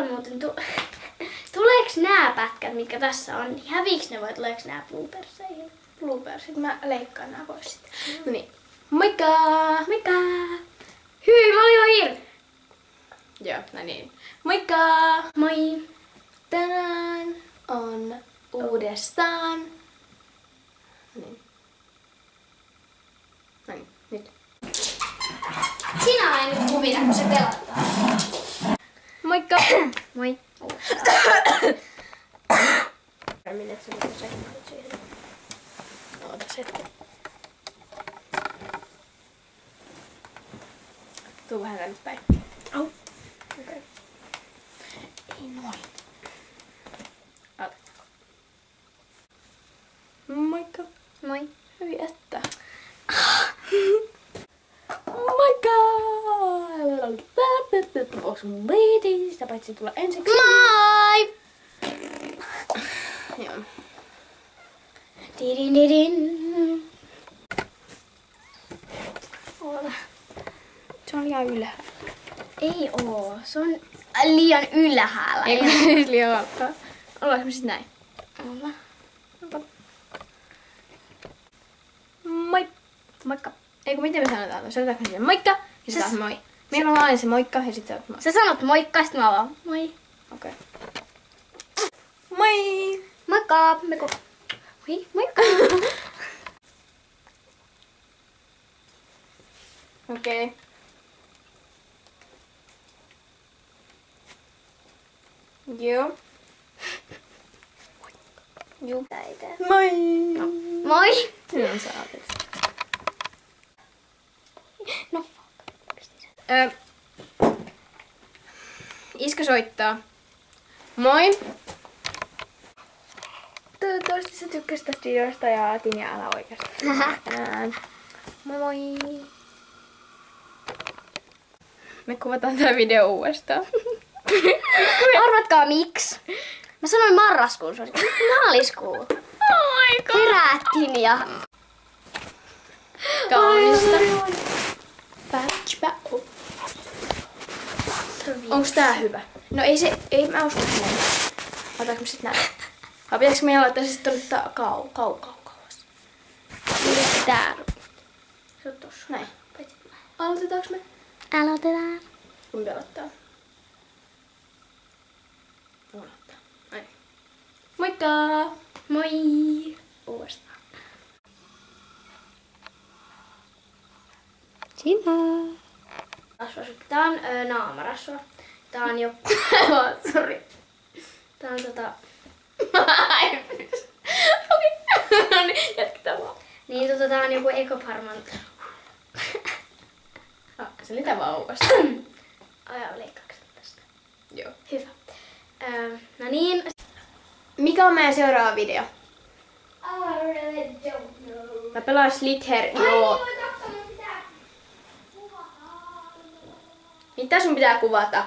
muuten, tuleeks nää pätkät, mitkä tässä on, niin häviiks ne vai tuleeks nää blooperseihin? Bloopersit. Mä leikkaan nää pois sitten. No niin. Moikka! Moikka! Hyi, mä olin jo irti! Joo, no niin. Moikka! Moi! Tänään on uudestaan. Niin. Noin, nyt. Sinä aina nyt kuvita, kun se pelataan. Moikka! Moi! Minne se nyt säkin siihen? Ootas hetki. Tuu vähän tänne päin. Au! Okei. Ei noin. Ota. Moikka! Moi! Hyi että. Moikka! Onko sun liiti? Sitä paitsi tulla ensiksi. Moi! Joo. Didin. Se on liian ylhäällä. Ei oo, se on liian ylhäällä. Ei kun se liian alkaa. Ollaanko me sit näin? Olla. Moi! Moikka. Ei kun miten me sanotaan? Sanotaanko me siihen moikka ja sitten taas moi? Meillä on aina se moikka ja sitten moi. Sä sanot moikka, sit mä vaan moi. Okei. Moi! Moikka! Moi, moikka! Okei. Joo. Juu. Moi! Moi! Sinun saatet. No. Iskä soittaa. Moi! Toivottavasti sä tykkäsit tästä videosta ja Tinja älä oikeasti. Tänään. Moi moi! Me kuvataan tää video uudestaan. Arvatkaa miksi? Mä sanoin marraskuun, se oli maaliskuu. Oh my god! Herättiin ja... Kaunista. Onks tää hyvä? No ei mä usko näin. Otetaanko me sit näin? Vai pitääkö meidän laittaa siis tonne kauas? Missä tää? Se on tossa. Näin. Aloitetaanko me? Aloitetaan. Kumpi aloittaa? Aloittaa. Näin. Moikka! Moi! Uudestaan. Sinä. Tää on naamarasva. Tää on jo... Sori. Tää on Okei. No niin, jatketaan vaan. Niin tää on joku Ekofarman... Se oli tää vaan uudestaan. Ai, leikkaaks tästä? Joo. Hyvä. No niin. Mikä on meidän seuraava video? I really don't know. Mä pelaan Slither, joo. Mitä sun pitää kuvata?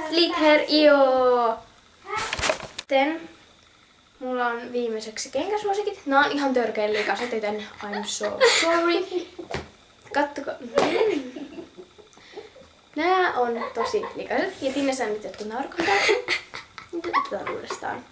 Slither, joo. Sitten mulla on viimeiseksi kenkäsuosikit. Nää on ihan törkeän likaset, joten I'm so sorry. Kattokaa. Nää on tosi likaset. Ja Tinne saa nyt jotkut naurakohtaa. Nyt otetaan uudestaan.